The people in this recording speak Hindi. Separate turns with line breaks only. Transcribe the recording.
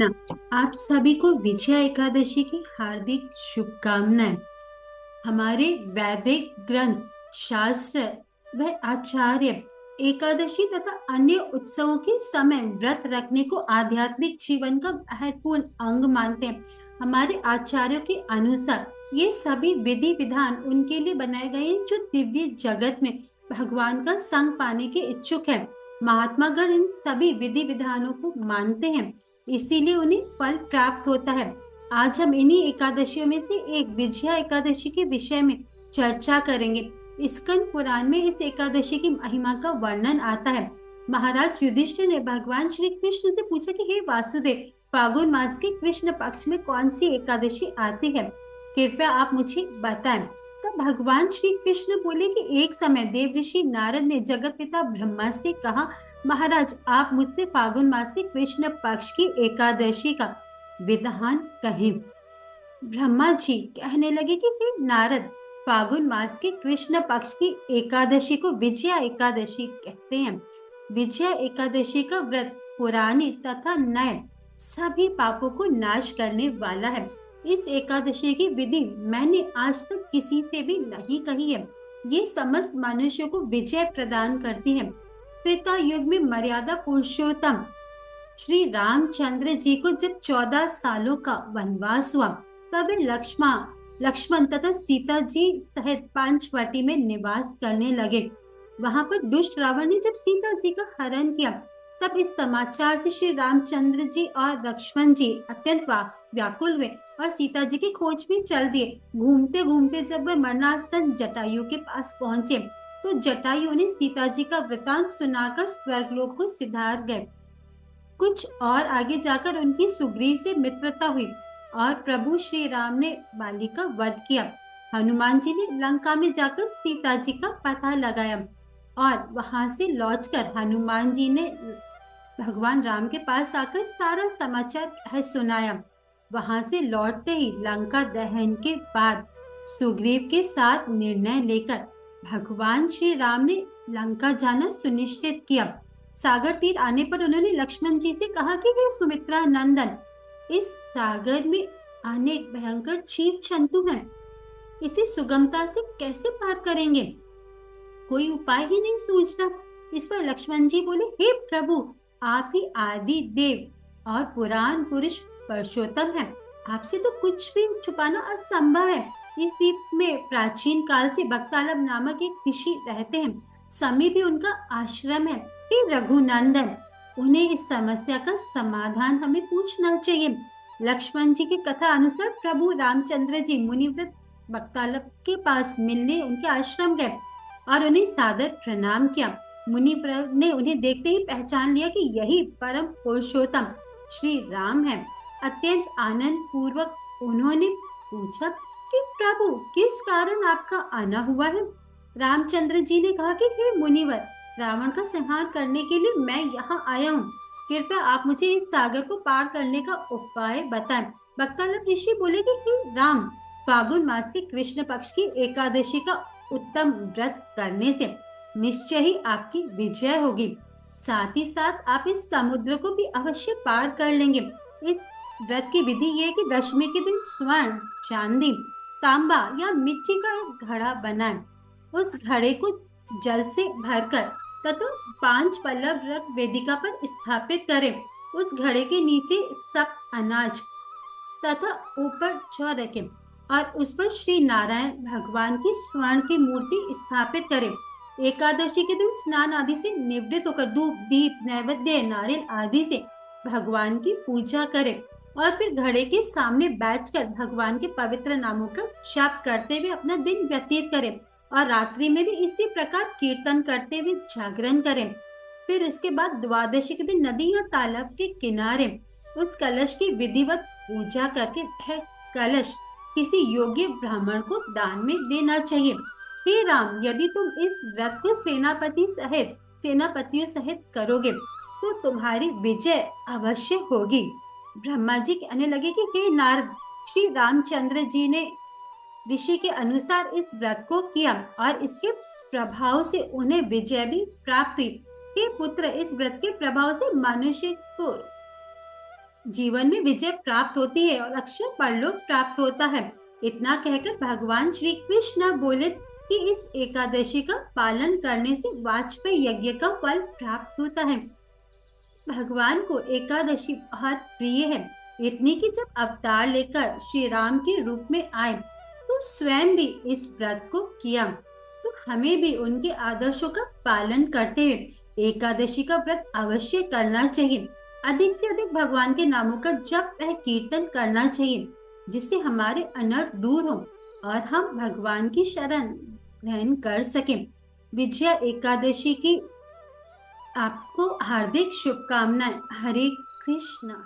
कृष्ण। आप सभी को विजया एकादशी की हार्दिक शुभकामनाएं। हमारे वैदिक ग्रंथ, शास्त्र व आचार्य एकादशी तथा अन्य उत्सवों के समय व्रत रखने को आध्यात्मिक जीवन का महत्वपूर्ण अंग मानते हैं। हमारे आचार्यों के अनुसार ये सभी विधि विधान उनके लिए बनाए गए हैं जो दिव्य जगत में भगवान का संग पाने के इच्छुक है। महात्मा गण इन सभी विधि विधानों को मानते हैं, इसीलिए उन्हें फल प्राप्त होता है। आज हम इन्हीं एकादशियों में से एक विजया एकादशी के विषय में चर्चा करेंगे। स्कंद पुराण में इस एकादशी की महिमा का वर्णन आता है। महाराज युधिष्ठिर ने भगवान श्री कृष्ण से पूछा कि हे वासुदेव, फागुन मास के कृष्ण पक्ष में कौन सी एकादशी आती है, कृपया आप मुझे बताएं। तब भगवान श्री कृष्ण बोले कि एक समय देव ऋषि नारद ने जगत पिता ब्रह्मा से कहा, महाराज आप मुझसे फागुन मास के कृष्ण पक्ष की एकादशी का विधान कहें। ब्रह्मा जी कहने लगे कि हे नारद, फागुन मास के कृष्ण पक्ष की एकादशी को विजया एकादशी कहते हैं। विजया एकादशी का व्रत पुराने तथा नए सभी पापों को नाश करने वाला है। इस एकादशी की विधि मैंने आज तक किसी से भी नहीं कही है। ये समस्त मनुष्यों को विजय प्रदान करती है। त्रेता युग में मर्यादा पुरुषोत्तम श्री रामचंद्र जी को जब 14 सालों का वनवास हुआ, तब वे लक्ष्मण तथा सीता जी सहित पंचवटी में निवास करने लगे। वहां पर दुष्ट रावण ने जब सीता जी का हरण किया, तब इस समाचार से श्री रामचंद्र जी और लक्ष्मण जी अत्यंत व्याकुल हुए और सीता जी की खोज में चल दिए। घूमते घूमते जब वे मरणासन जटायु के पास पहुंचे, तो जटायु ने सीता जी का वृतांत सुनाकर स्वर्गलोक को सिधार गए। कुछ और आगे जाकर उनकी सुग्रीव से मित्रता हुई और प्रभु श्री राम ने बाली का वध किया। हनुमान जी ने लंका में जाकर सीता जी का पता लगाया और वहां से लौटकर हनुमान जी ने भगवान राम के पास आकर सारा समाचार कह सुनाया। वहां से लौटते ही लंका दहन के बाद सुग्रीव के साथ निर्णय लेकर भगवान श्री राम ने लंका जाना सुनिश्चित किया। सागर तीर आने पर उन्होंने लक्ष्मण जी से कहा कि हे सुमित्रा नंदन, इस सागर में अनेक भयंकर जीव जंतु हैं, इसे सुगमता से कैसे पार करेंगे? कोई उपाय ही नहीं सूझता। इस पर लक्ष्मण जी बोले, हे प्रभु, आप ही आदि देव और पुराण पुरुष पुरुषोत्तम हैं, आपसे तो कुछ भी छुपाना असंभव है। इस द्वीप में प्राचीन काल से बक्तालब नामक एक ऋषि रहते हैं, समीप ही उनका आश्रम है। हे रघुनंदन, उन्हें इस समस्या का समाधान हमें पूछना चाहिए। लक्ष्मण जी की कथा अनुसार प्रभु रामचंद्र जी मुनिव्रत बक्तालब के पास मिलने उनके आश्रम गए और उन्हें सादर प्रणाम किया। मुनिव्रत ने उन्हें देखते ही पहचान लिया कि यही परम पुरुषोत्तम श्री राम है। अत्यंत आनंद पूर्वक उन्होंने पूछा कि प्रभु, किस कारण आपका आना हुआ है? रामचंद्र जी ने कहा कि हे मुनिवर, रावण का संहार करने के लिए मैं यहाँ आया हूँ। कृपया आप मुझे इस सागर को पार करने का उपाय बताएं। बक्तालब ऋषि बोले कि हे राम, फागुन मास के कृष्ण पक्ष की एकादशी का उत्तम व्रत करने से निश्चय ही आपकी विजय होगी। साथ ही साथ आप इस समुद्र को भी अवश्य पार कर लेंगे। इस व्रत की विधि ये है कि दशमी के दिन स्वर्ण, चांदी, तांबा या मिट्टी का एक घड़ा बनाएं। उस घड़े को जल से भरकर तथा 5 पल्लव रख वेदिका पर स्थापित करें। उस घड़े के नीचे सब अनाज तथा ऊपर जौ रखें और उस पर श्री नारायण भगवान की स्वर्ण की मूर्ति स्थापित करें। एकादशी के दिन स्नान आदि से निवृत्त होकर धूप, दीप, नैवेद्य, नारियल आदि से भगवान की पूजा करें और फिर घड़े के सामने बैठकर भगवान के पवित्र नामों का जाप करते हुए अपना दिन व्यतीत करें और रात्रि में भी इसी प्रकार कीर्तन करते हुए जागरण करें। फिर उसके बाद द्वादशी के दिन नदी या तालाब के किनारे उस कलश की विधिवत पूजा करके वह कलश किसी योग्य ब्राह्मण को दान में देना चाहिए। हे राम, यदि तुम इस व्रत को सेनापतियों सहित करोगे तो तुम्हारी विजय अवश्य होगी। ब्रह्मा जी कहने लगे कि हे नारद, श्री रामचंद्र जी ने ऋषि के अनुसार इस व्रत को किया और इसके प्रभाव से उन्हें विजय भी प्राप्त हुई। हे पुत्र, इस व्रत के प्रभाव से मनुष्य को जीवन में विजय प्राप्त होती है और अक्षय परलोक प्राप्त होता है। इतना कहकर भगवान श्री कृष्ण बोले कि इस एकादशी का पालन करने से वाजपेयी यज्ञ का फल प्राप्त होता है। भगवान को एकादशी बहुत प्रिय है, इतनी कि जब अवतार लेकर श्री राम के रूप में आए तो स्वयं भी इस व्रत को किया। तो हमें भी उनके आदर्शों का पालन करते हुए एकादशी का व्रत अवश्य करना चाहिए। अधिक से अधिक भगवान के नामों का जप व कीर्तन करना चाहिए, जिससे हमारे अनर्थ दूर हो और हम भगवान की शरण ग्रहण कर सकें। विजया एकादशी की आपको हार्दिक शुभकामनाएं। हरे कृष्णा।